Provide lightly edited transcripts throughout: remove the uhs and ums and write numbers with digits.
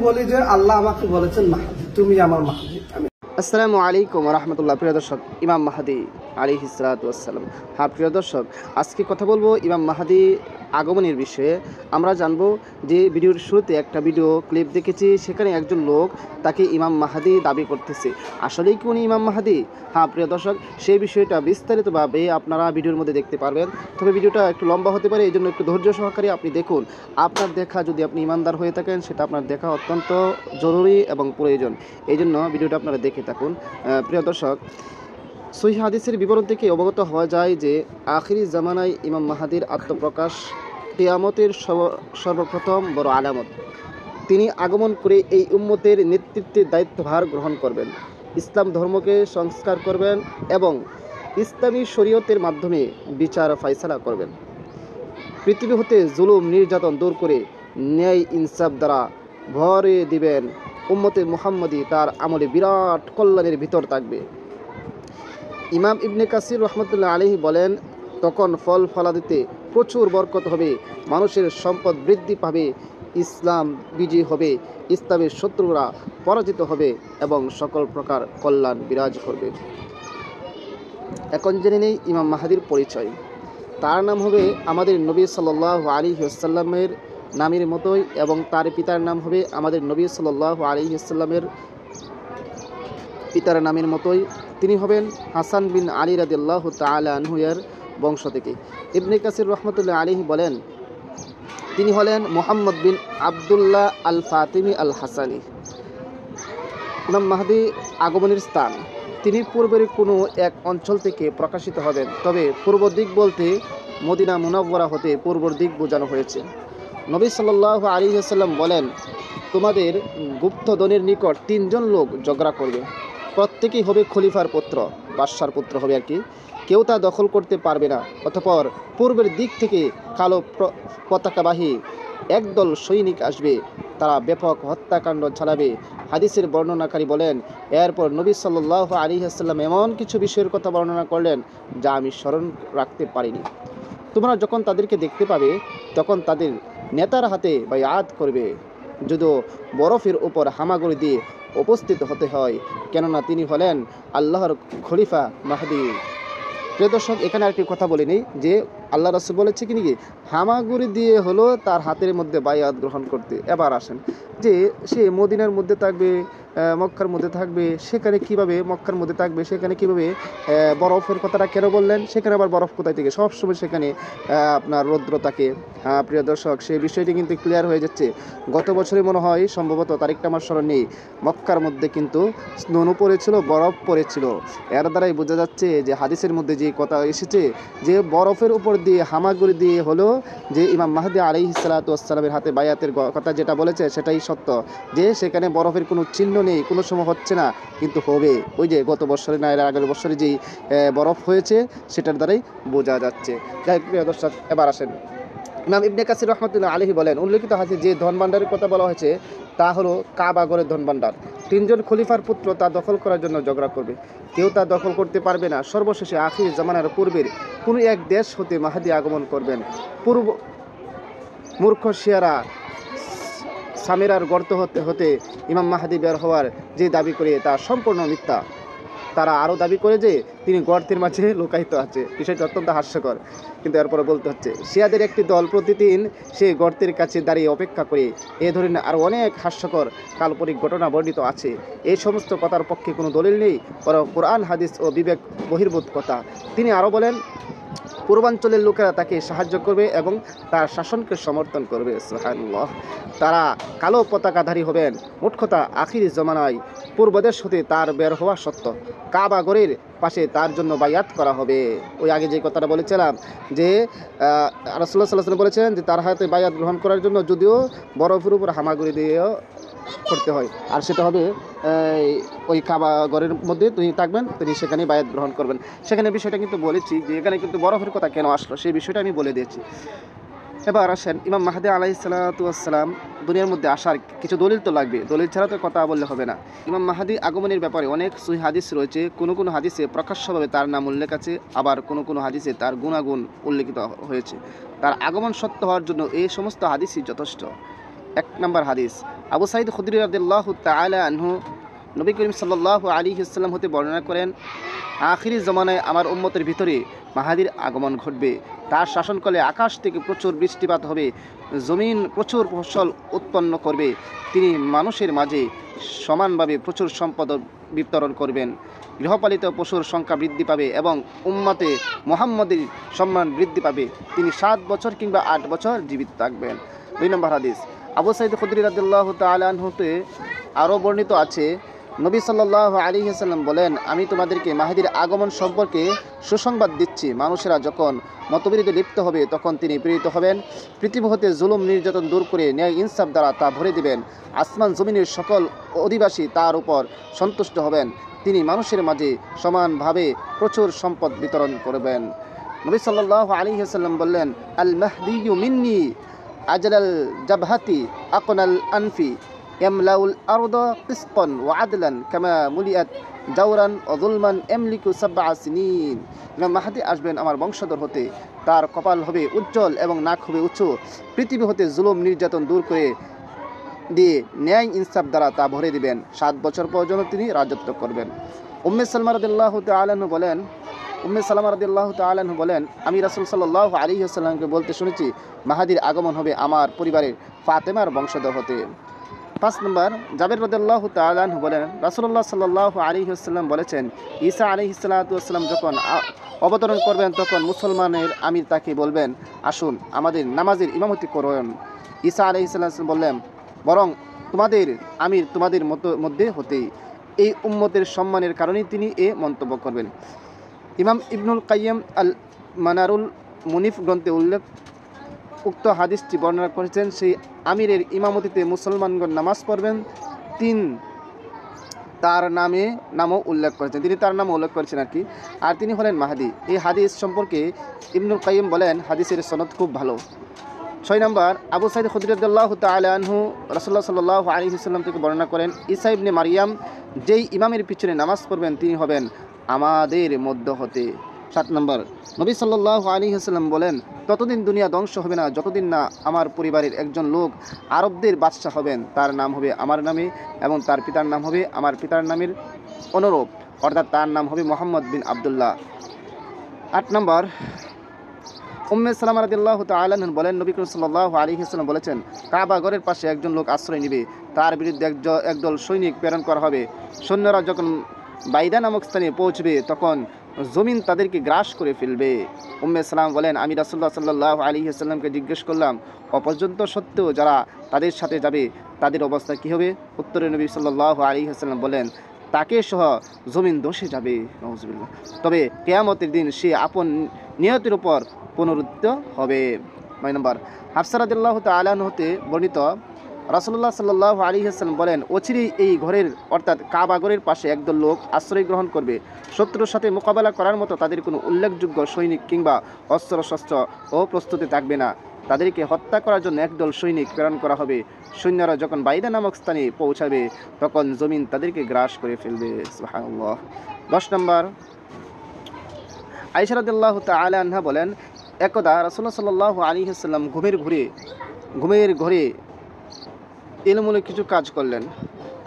বলি যে আল্লাহ আমাকে বলেছেন মাহদি, তুমি আমার মাহদি। আসসালামু আলাইকুম রহমতুল্লাহ। প্রিয় দর্শক, ইমাম মাহদি আলাইহিস সালাতু ওয়াসসালাম। হ্যাঁ প্রিয় দর্শক, আজকে কথা বলবো ইমাম মাহদি আগমনের বিষয়ে। আমরা জানবো যে ভিডিওর শুরুতে একটা ভিডিও ক্লিপ দেখেছি, সেখানে একজন লোক তাকে ইমাম মাহদি দাবি করতেছে। আসলেই কি উনি ইমাম মাহদি? হ্যাঁ প্রিয় দর্শক, সেই বিষয়টা বিস্তারিতভাবে আপনারা ভিডিওর মধ্যে দেখতে পারবেন। তবে ভিডিওটা একটু লম্বা হতে পারে, এই জন্য একটু ধৈর্য সহকারে আপনি দেখুন। আপনার দেখা, যদি আপনি ইমানদার হয়ে থাকেন, সেটা আপনার দেখা অত্যন্ত জরুরি এবং প্রয়োজন। এই জন্য ভিডিওটা আপনারা দেখে থাকুন। প্রিয় দর্শক, সহিহ হাদিসের বিবরণ থেকে অবগত হওয়া যায় যে আখিরি জামানায় ইমাম মাহদির আত্মপ্রকাশ কিয়ামতের সর্বপ্রথম বড় আলামত। তিনি আগমন করে এই উম্মতের নেতৃত্বের দায়িত্বভার গ্রহণ করবেন, ইসলাম ধর্মকে সংস্কার করবেন এবং ইসলামী শরীয়তের মাধ্যমে বিচার ফায়সালা করবেন। পৃথিবী হতে জুলুম নির্যাতন দূর করে ন্যায় ইনসাফ দ্বারা ভরে দিবেন। উম্মতে মুহাম্মদী তার আমলে বিরাট কল্যাণের ভিতর থাকবে। ইমাম ইবনে কাসির রহমতুল্লাহ আলাইহি বলেন, তখন ফল ফলাদিতে প্রচুর বরকত হবে, মানুষের সম্পদ বৃদ্ধি পাবে, ইসলাম বিজয়ী হবে, ইসলামের শত্রুরা পরাজিত হবে এবং সকল প্রকার কল্যাণ বিরাজ করবে। এখন জেনে নেই ইমাম মাহদির পরিচয়। তার নাম হবে আমাদের নবী সাল্লাল্লাহু আলাইহি ওয়াসাল্লামের নামের মতোই, এবং তার পিতার নাম হবে আমাদের নবী সাল্লাল্লাহু আলাইহি ওয়াসাল্লামের পিতার নামের মতোই। তিনি হবেন হাসান বিন আলী রাদিয়াল্লাহু তাআলা আনহু এর বংশ থেকে। ইবনে কাসির রহমতুল্লাহ আলাইহি বলেন, তিনি হলেন মুহাম্মদ বিন আবদুল্লাহ আল ফাতিমি আল হাসানি। ইমাম মাহদি আগমনের স্থান, তিনি পূর্বের কোনো এক অঞ্চল থেকে প্রকাশিত হবেন, তবে পূর্ব দিক বলতে মদিনা মুনাওয়ারা হতে পূর্ব দিক বোঝানো হয়েছে। নবী সাল্লাল্লাহু আলাইহি ওয়াসাল্লাম বলেন, তোমাদের গুপ্তধনের নিকট তিনজন লোক ঝগড়া করবে, প্রত্যেকেই হবে খলিফার পুত্র, বাদশার পুত্র হবে আর কি। কেউ তা দখল করতে পারবে না। অতঃপর পূর্বের দিক থেকে কালো পতাকাবাহী একদল সৈনিক আসবে, তারা ব্যাপক হত্যাকাণ্ড চালাবে। হাদিসের বর্ণনাকারী বলেন, এরপর নবী সাল্লাল্লাহু আলাইহি ওয়াসাল্লাম এমন কিছু বিষয়ের কথা বর্ণনা করলেন যা আমি স্মরণ রাখতে পারিনি। তোমরা যখন তাদেরকে দেখতে পাবে, তখন তাদের নেতার হাতে বাইআত করবে, যদি বরফের উপর হামাগুড়ি দিয়ে উপস্থিত হতে হয়, কেননা তিনি হলেন আল্লাহর খলিফা মাহদি। প্রিয় দর্শক, এখানে আরেকটি কথা বলে নেই যে আল্লাহ রাসূল বলেছে কি নাকি হামাগুড়ি দিয়ে হলো তার হাতের মধ্যে বাইআত গ্রহণ করতে। এবার আসেন যে সে মদিনার মধ্যে থাকবে, মক্কার মধ্যে থাকবে, সেখানে কিভাবে মক্কার মধ্যে থাকবে, সেখানে কিভাবে বরফের কথাটা কেন বললেন? সেখানে আবার বরফ কোথায় থেকে? সবসময় সেখানে আপনার রৌদ্র থাকে। প্রিয় দর্শক, সেই বিষয়টি কিন্তু ক্লিয়ার হয়ে যাচ্ছে। গত বছরে মনে হয়, সম্ভবত তারিখটা আমার স্মরণ নেই, মক্কার মধ্যে কিন্তু স্নো পড়েছিল, বরফ পড়েছিল। এর দ্বারাই বোঝা যাচ্ছে যে হাদিসের মধ্যে যে কথা এসেছে যে বরফের উপর দিয়ে হামাগুড়ি দিয়ে হলো যে ইমাম মাহদি আলাইহিস সালাতু ওয়াসসালামের হাতে বায়াতের কথা যেটা বলেছে সেটাই সত্য, যে সেখানে বরফের কোনো চিহ্ন নেই, কোনো সময় হচ্ছে না, কিন্তু হবে। ওই যে গত বছরে না এর আগের বছরে যেই বরফ হয়েছে সেটার দ্বারাই বোঝা যাচ্ছে। যাই প্রিয় দর্শক, এবার আসেন ইমাম ইবনে কাসির রহমতুল্লাহ আলাইহি বলেন, উল্লেখিত হাদিসে যে ধন ভাণ্ডারের কথা বলা হয়েছে তা হলো কাবা ঘরের ধন ভাণ্ডার। তিনজন খলিফার পুত্র তা দখল করার জন্য ঝগড়া করবে, কেউ তা দখল করতে পারবে না। সর্বশেষে আখির জামানার পূর্বের কোনো এক দেশ হতে মাহদি আগমন করবেন। পূর্ব মূর্খ শিয়ারা সামিরার গর্ত হতে ইমাম মাহদি বের হওয়ার যে দাবি করে তা সম্পূর্ণ মিথ্যা। তারা আরও দাবি করে যে তিনি গর্তের মাঝে লুকায়িত আছে। বিষয়টি অত্যন্ত হাস্যকর, কিন্তু এরপরে বলতে হচ্ছে শিয়াদের একটি দল প্রতিদিন সেই গর্তের কাছে দাঁড়িয়ে অপেক্ষা করে। এ ধরনের আরও অনেক হাস্যকর কাল্পনিক ঘটনা বর্ণিত আছে। এই সমস্ত কথার পক্ষে কোনো দলিল নেই, বরং কোরআন হাদিস ও বিবেক বহির্ভূত কথা। তিনি আরও বলেন, পূর্বাঞ্চলের লোকেরা তাকে সাহায্য করবে এবং তার শাসনকে সমর্থন করবে। সুবহানাল্লাহ। তারা কালো পতাকাধারী হবেন। মোট কথা, আখির জমানায় পূর্বদেশ হতে তার বের হওয়া সত্য। কাবা ঘরের পাশে তার জন্য বাইয়াত করা হবে। ওই আগে যে কথাটা বলেছিলাম যে রাসূলুল্লাহ সাল্লাল্লাহু আলাইহি ওয়াসাল্লাম বলেছেন যে তার হাতে বাইয়াত গ্রহণ করার জন্য যদিও বরফের উপর হামাগুড়ি দিয়েও করতে হয়, আর সেটা হবে ওই কাবা ঘরের মধ্যে তিনি থাকবেন, তিনি সেখানে বায়াত গ্রহণ করবেন। সেখানে বিষয়টা কিন্তু বলেছি যে এখানে কিন্তু বরফের কথা কেন আসলো, সেই বিষয়টা আমি বলে দিয়েছি। এবার আসেন ইমাম মাহদি আলাইহিস সালাতু ওয়াসসালাম দুনিয়ার মধ্যে আসার কিছু দলিল তো লাগবে, দলিল ছাড়া তো কথা বললে হবে না। ইমাম মাহদি আগমনের ব্যাপারে অনেক সহিহ হাদিস রয়েছে। কোনো কোনো হাদিসে প্রকাশ্যভাবে তার নাম উল্লেখ আছে, আবার কোনো কোনো হাদিসে তার গুণাগুণ উল্লেখিত হয়েছে। তার আগমন সত্য হওয়ার জন্য এই সমস্ত হাদিসই যথেষ্ট। এক নম্বর হাদিস, আবু সাঈদ খুদরি রাদিয়াল্লাহু তাআলা আনহু নবী করিম সাল্লাল্লাহু আলাইহি ওয়াসাল্লাম হতে বর্ণনা করেন, আখিরি জমানায় আমার উম্মতের ভিতরে মাহাদির আগমন ঘটবে। তার শাসনকালে আকাশ থেকে প্রচুর বৃষ্টিপাত হবে, জমিন প্রচুর ফসল উৎপন্ন করবে। তিনি মানুষের মাঝে সমানভাবে প্রচুর সম্পদ বিতরণ করবেন। গৃহপালিত পশুর সংখ্যা বৃদ্ধি পাবে এবং উম্মতে মুহাম্মদের সম্মান বৃদ্ধি পাবে। তিনি 7 বছর কিংবা 8 বছর জীবিত থাকবেন। 2 নম্বর হাদিস, আবু সাঈদ খুদরি রাদিয়াল্লাহু তাআলা আনহুতে আরও বর্ণিত আছে, নবী সাল্লাল্লাহু আলাইহি ওয়াসাল্লাম বলেন, আমি তোমাদেরকে মাহদির আগমন সম্পর্কে সুসংবাদ দিচ্ছি। মানুষেরা যখন মতবিরোধে লিপ্ত হবে তখন তিনি প্রেরিত হবেন। পৃথিবী হতে জুলুম নির্যাতন দূর করে ন্যায় ইনসাফ দ্বারা তা ভরে দিবেন। আসমান জমিনের সকল অধিবাসী তার উপর সন্তুষ্ট হবেন। তিনি মানুষের মাঝে সমানভাবে প্রচুর সম্পদ বিতরণ করবেন। নবী সাল্লাল্লাহু আলাইহি ওয়াসাল্লাম বললেন, আল মাহদিয়ু মিন্নি আজলাল জাবহাতি আকনাল আনফি ইয়ামলাউল আরদা কিসতান ওয়া আদলান কামা মুলিআত জাওরান ওয়া যুলমান ইয়ামলিকু 7 সিনিন। ইমাম মাহদী আসবেন আমার বংশধর হতে, তার কপাল হবে উজ্জ্বল এবং নাক হবে উঁচু। পৃথিবী হতে জুলুম নির্যাতন দূর করে দিয়ে ন্যায় ইনসাফ দ্বারা তা ভরে দিবেন। 7 বছর পর্যন্ত তিনি রাজত্ব করবেন। উম্মে সালমা রাদিয়াল্লাহু তাআলা আনহু বলেন, আমি রাসূল সাল্লাল্লাহু আলাইহি ওয়াসাল্লামকে বলতে শুনেছি, মাহদীর আগমন হবে আমার পরিবারের ফাতেমার বংশধর হতে। 5 নম্বর, জাবের রাদিয়াল্লাহু তাআলা আনহু বলেন, রাসূলুল্লাহ সাল্লাল্লাহু আলাইহি ওয়াসাল্লাম বলেছেন, ঈসা আলাইহিস সালাতু ওয়াসসালাম যখন অবতরণ করবেন তখন মুসলমানের আমির তাকে বলবেন, আসুন আমাদের নামাজের ইমামতি করুন। ঈসা আলাইহিস সালাম বললেন, বরং তোমাদের আমির তোমাদের মধ্যে হতেই। এই উম্মতের সম্মানের কারণেই তিনি এ মন্তব্য করবেন। ইমাম ইবনুল কাইয়্যিম আল মানারুল মুনিফ গ্রন্থে উক্ত হাদিসটি বর্ণনা করেছেন। সেই আমিরের ইমামতিতে মুসলমানগণ নামাজ পড়বেন। তার নামও উল্লেখ করেছেন আর কি। আর তিনি হলেন মাহদী। এই হাদিস সম্পর্কে ইবনুল কাইয়্যিম বলেন, হাদিসের সনদ খুব ভালো। 6 নম্বর, আবু সাঈদ খুদরি রাদিয়াল্লাহু তাআলা আনহু রাসূলুল্লাহ সাল্লাল্লাহু আলাইহি ওয়াসাল্লাম থেকে বর্ণনা করেন, ঈসা ইবনে মারইয়াম যেই ইমামের পিছনে নামাজ পড়বেন তিনি হবেন আমাদের মধ্য হতে। 7 নম্বর, নবী সাল্লাল্লাহু আলাইহি ওয়াসাল্লাম বলেন, ততদিন দুনিয়া ধ্বংস হবে না যতদিন না আমার পরিবারের একজন লোক আরবদের বাদশা হবেন। তার নাম হবে আমার নামে এবং তার পিতার নাম হবে আমার পিতার নামের অনুরূপ, অর্থাৎ তার নাম হবে মুহাম্মদ বিন আব্দুল্লাহ। 8 নম্বর, উম্মে সালামা রাদিয়াল্লাহু তাআলা আনহা বলেন, নবী করিম সাল্লাল্লাহু আলাইহি ওয়াসাল্লাম বলেছেন, কাবা ঘরের পাশে একজন লোক আশ্রয় নেবে, তার বিরুদ্ধে একদল সৈনিক প্রেরণ করা হবে। সৈন্যরা যখন বাইদা নামক স্থানে পৌঁছবে তখন জমিন তাদেরকে গ্রাস করে ফেলবে। উম্মে সালাম বলেন, আমি রাসূলুল্লাহ সাল্লাল্লাহু আলাইহি ওয়াসাল্লামকে জিজ্ঞেস করলাম, অপর্যন্ত সত্ত্বেও যারা তাদের সাথে যাবে তাদের অবস্থা কী হবে? উত্তরে নবী সাল্লাল্লাহু আলাইহি ওয়াসাল্লাম বলেন, তাকে সহ জমিন ধসে যাবে। নাউযুবিল্লাহ। তবে কিয়ামতের দিন সে আপন নিয়তের উপর পুনরুত্থিত হবে। 9 নম্বর, হাফসা রাদিয়াল্লাহু তাআলা আনহা হতে বর্ণিত, রাসূলুল্লাহ সাল্লাল্লাহু আলাইহি ওয়াসাল্লাম বলেন, অচিরেই এই ঘরের অর্থাৎ কাবা ঘরের পাশে একদল লোক আশ্রয় গ্রহণ করবে। শত্রুর সাথে মোকাবেলা করার মতো তাদের কোনো উল্লেখযোগ্য সৈনিক কিংবা অস্ত্রশস্ত্র ও প্রস্তুতি থাকবে না। তাদেরকে হত্যা করার জন্য একদল সৈনিক প্রেরণ করা হবে। সৈন্যরা যখন বাইদা নামক স্থানে পৌঁছাবে তখন জমিন তাদেরকে গ্রাস করে ফেলবে। সুবহানাল্লাহ। 10 নম্বর, আয়েশা রাদিয়াল্লাহু তাআলা আনহা বলেন, একদা রাসূলুল্লাহ সাল্লাল্লাহু আলাইহি ওয়াসাল্লাম ঘুমের ঘরে এলোমেলো কিছু কাজ করলেন।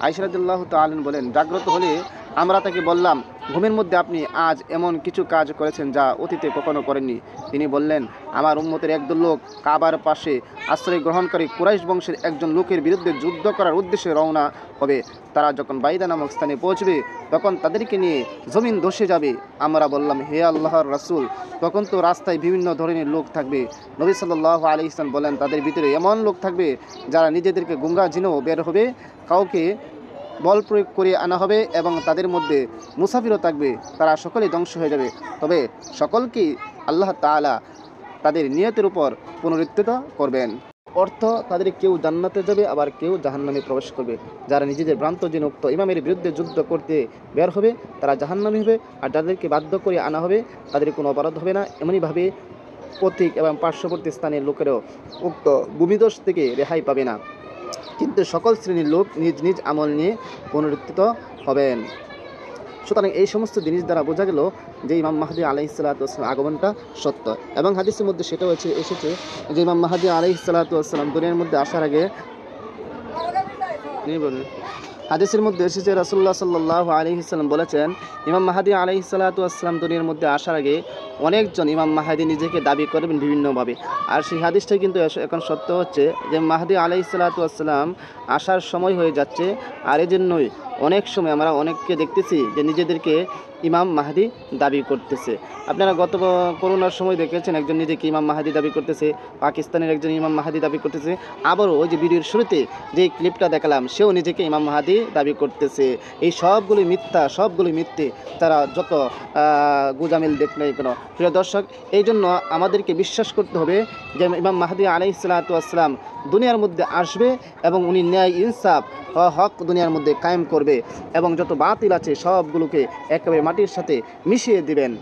আয়েশা রাদিয়াল্লাহু তাআলা বলেন, জাগ্রত হলে আমরা তাকে বললাম, ঘুমের মধ্যে আপনি আজ এমন কিছু কাজ করেছেন যা অতীতে কখনো করেননি। তিনি বললেন, আমার উম্মতের একদল লোক কাবার পাশে আশ্রয় গ্রহণকারী কুরাইশ বংশের একজন লোকের বিরুদ্ধে যুদ্ধ করার উদ্দেশ্যে রওনা হবে। তারা যখন বাইদা নামক স্থানে পৌঁছবে তখন তাদেরকে নিয়ে জমিন ধসে যাবে। আমরা বললাম, হে আল্লাহর রাসূল, তখন তো রাস্তায় বিভিন্ন ধরনের লোক থাকবে। নবী সাল্লাল্লাহু আলাইহি ওয়াসাল্লাম বলেন, তাদের ভিতরে এমন লোক থাকবে যারা নিজেদেরকে গুঙ্গা জিনেও বের হবে, কাউকে বল প্রয়োগ করে আনা হবে এবং তাদের মধ্যে মুসাফিরও থাকবে। তারা সকলেই ধ্বংস হয়ে যাবে, তবে সকলকেই আল্লাহ তাআলা তাদের নিয়তের উপর পুনরুত্থিত করবেন। অর্থ, তাদের কেউ জান্নাতে যাবে আবার কেউ জাহান্নামে প্রবেশ করবে। যারা নিজেদের ভ্রান্ত জিনোক্ত ইমামের বিরুদ্ধে যুদ্ধ করতে বের হবে তারা জাহান্নামী হবে, আর যাদেরকে বাধ্য করে আনা হবে তাদের কোনো অপরাধ হবে না। এমনইভাবে পথিক এবং পার্শ্ববর্তী স্থানের লোকেরাও উক্ত ভূমিদোষ থেকে রেহাই পাবে না, কিন্তু সকল শ্রেণীর লোক নিজ নিজ আমল নিয়ে পুনরুত্থিত হবেন। সুতরাং এই সমস্ত জিনিস দ্বারা বোঝা গেল যে ইমাম মাহদী আলাইহিস সালাতু ওয়াস সালাম আগমনটা সত্য, এবং হাদিসের মধ্যে সেটাও এসেছে যে ইমাম মাহদী আলাইহিস সালাতু ওয়াস সালাম দুনিয়ার মধ্যে আসার আগে আপনি বলুন। হাদিসের মধ্যে এসেছে রাসূলুল্লাহ সাল্লাল্লাহু আলাইহি সাল্লাম বলেছেন, ইমাম মাহদী আলাইহিস সালাতু ওয়াস সালাম দুনিয়ার মধ্যে আসার আগে অনেকজন ইমাম মাহদী নিজেকে দাবি করবেন বিভিন্নভাবে। আর সেই হাদিসটা কিন্তু এখন সত্য হচ্ছে যে মাহদী আলাইহিস সালাতু ওয়াস সালাম আসার সময় হয়ে যাচ্ছে। আর এজন্যই অনেক সময় আমরা অনেককে দেখতেছি যে নিজেদেরকে ইমাম মাহদী দাবি করতেছে। আপনারা গত করোনার সময় দেখেছেন একজন নিজেকে ইমাম মাহদী দাবি করতেছে, পাকিস্তানের একজন ইমাম মাহদী দাবি করতেছে, আবারও ওই যে ভিডিওর শুরুতে যে ক্লিপটা দেখালাম সেও নিজেকে ইমাম মাহদী দাবি করতেছে। এই সবগুলি মিথ্যা, সবগুলি মিথ্যে, তারা যত গুজামিল দেখলে কোনো। প্রিয় দর্শক, এই জন্য আমাদেরকে বিশ্বাস করতে হবে যে ইমাম মাহদী আলাইহিস সালাতু ওয়াস সালাম দুনিয়ার মধ্যে আসবে এবং উনি ন্যায় ইনসাফ হক দুনিয়ার মধ্যে কায়েম করবে এবং যত বাতিল আছে সবগুলোকে একেবারে মাটির সাথে মিশিয়ে দিবেন।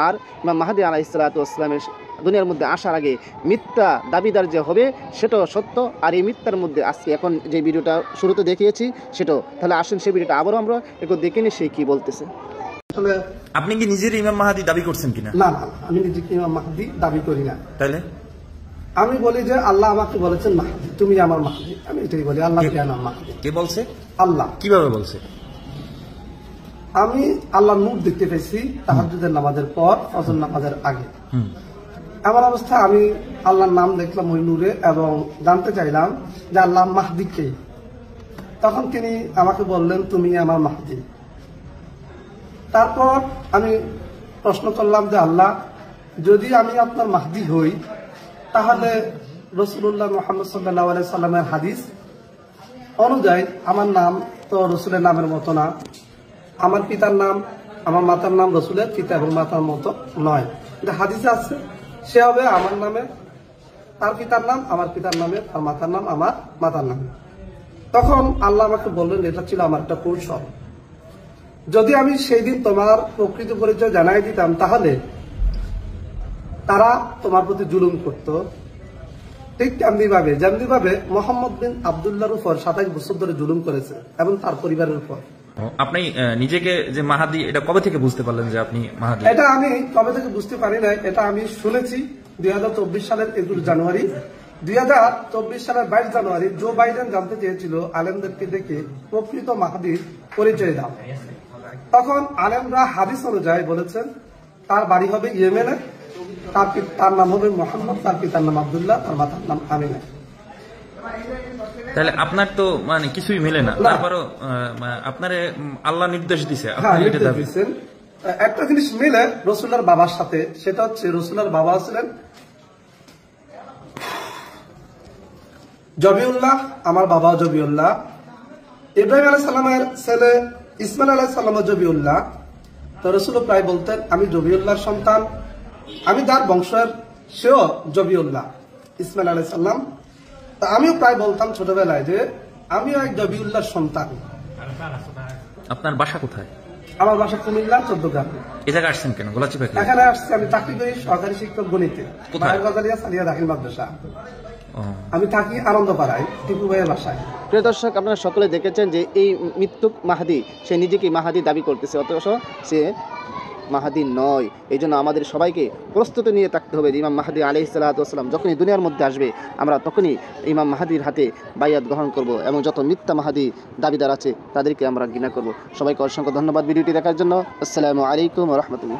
আর ইমাম মাহদী আলাইহিস সালাতু ওয়াস সালামের দুনিয়ার মধ্যে আসার আগে মিথ্যা দাবিদার যে হবে সেটাও সত্য। আর এই মিথ্যার মধ্যে আজকে এখন যে ভিডিওটা শুরুতে দেখিয়েছি সেটাও, তাহলে আসেন সেই ভিডিওটা আবারও আমরা একটু দেখে নিই সে কী বলতেছে। আসলে আপনি কি নিজের ইমাম মাহাদি দাবি করছেন কিনা? না না, আমি নিজেকে ইমাম মাহদী দাবি করি না। তাহলে আমি বলি যে আল্লাহ আমাকে বলেছেন মাহদী, তুমি আমার মাহদী। আমি এটাই বলি, আল্লাহ কেন মাহদী? কে বলছে? আল্লাহ। কিভাবে বলছে? আমি আল্লাহর নূর দেখতে পেয়েছি তাহাজ্জুদের নামাজের পর, ফজর নামাজের আগে। এমন অবস্থায় আমি আল্লাহর নাম দেখলাম ওই নূরে এবং জানতে চাইলাম যে আল্লাহ মাহদী কে। তখন তিনি আমাকে বললেন, তুমি আমার মাহদী। তারপর আমি প্রশ্ন করলাম যে আল্লাহ, যদি আমি আপনার মাহদী হই তাহলে রাসূলুল্লাহ মুহাম্মদ সাল্লাল্লাহু আলাইহি সাল্লামের হাদিস অনুযায়ী আমার নাম তো রসুলের নামের মতো না, আমার পিতার নাম, আমার মাতার নাম রসুলের পিতা এবং মাতার মতো নয়। কিন্তু হাদিসে আছে সে হবে আমার নামে, তার পিতার নাম আমার পিতার নামে, তার মাতার নাম আমার মাতার নামে। তখন আল্লাহ আমাকে বললেন, এটা ছিল আমার একটা কৌশল। যদি আমি সেই দিন তোমার প্রকৃত পরিচয় জানাই দিতাম তাহলে তারা তোমার প্রতি জুলুম করত। ঠিক যেমনি ভাবে মোহাম্মদ বিন আব্দুল্লাহর উপর 27 বছর ধরে জুলুম করেছে এবং তার পরিবারের উপর। আপনি নিজেকে যে মাহাদি, এটা কবে থেকে বুঝতে পারলেন যে আপনি মাহাদি? এটা আমি কবে থেকে বুঝতে পারি নাই, এটা আমি শুনেছি 2024 সালের 21 জানুয়ারি। 2024 সালের 22 জানুয়ারি জো বাইডেন জানতে চেয়েছিল আলেমদেরকে ডেকে প্রকৃত মাহদির পরিচয় দাও। তখন আলেমরা হাদিস অনুযায়ী বলেছেন তার বাড়ি হবে ইয়েমেনে, তার নাম হবে মোহাম্মদ, তার পিতার নাম আব্দুল্লাহ, তার মাতার নাম আমিনা। তাহলে আপনার তো মানে কিছুই মিলে না, তারপরও আপনার আল্লাহ নির্দেশ দিছে, আপনি এটা দাবি দিচ্ছেন। একটা জিনিস মিলে রসুল্লাহর বাবার সাথে, সেটা হচ্ছে রসুল্লাহর বাবা ছিলেন জবিউল্লাহ, আমার বাবা জবিউল্লাহ। ইব্রাহিম আলাইহিস সালামের ছেলে ইসমাইল আলাইহিস সালাম জবিউল্লাহ। তো রসুল প্রায় বলতেন, আমি জবিউল্লাহর সন্তান, আমি যার বংশের সেও জবিউল্লাহ, ইসমাইল আলাইহিস সালাম। তা আমিও প্রায় বলতাম ছোটবেলায় যে আমিও এক জবিউল্লাহর সন্তান। আপনার বাসা কোথায়? আমার বাসা কুমিল্লা 14 গ্রামে। এই জায়গায় আসছেন কেন? গোলাচিপা এখানে আসছি, আমি চাকরি করি সহকারী শিক্ষক গণিতে, বাজারিয়া সালিয়া দাখিল মাদ্রাসা। আমি থাকি আনন্দপাড়ায়, টিপু ভাইয়ের বাসায়। প্রিয় দর্শক, আপনারা সকলে দেখেছেন যে এই মৃত্যুক মাহদী, সে নিজেকে মাহদী দাবি করতেছে, অথচ সে মাহদী নয়। এই জন্য আমাদের সবাইকে প্রস্তুতি নিয়ে থাকতে হবে যে ইমাম মাহদী আলাইহিস সালাতু ওয়াস সালাম যখনই দুনিয়ার মধ্যে আসবে আমরা তখনই ইমাম মাহদীর হাতে বাইয়াত গ্রহণ করব এবং যত মিথ্যা মাহদী দাবিদার আছে তাদেরকে আমরা ঘৃণা করব। সবাইকে অসংখ্য ধন্যবাদ ভিডিওটি দেখার জন্য। আসসালামু আলাইকুম ওয়া রাহমাতুল্লাহ।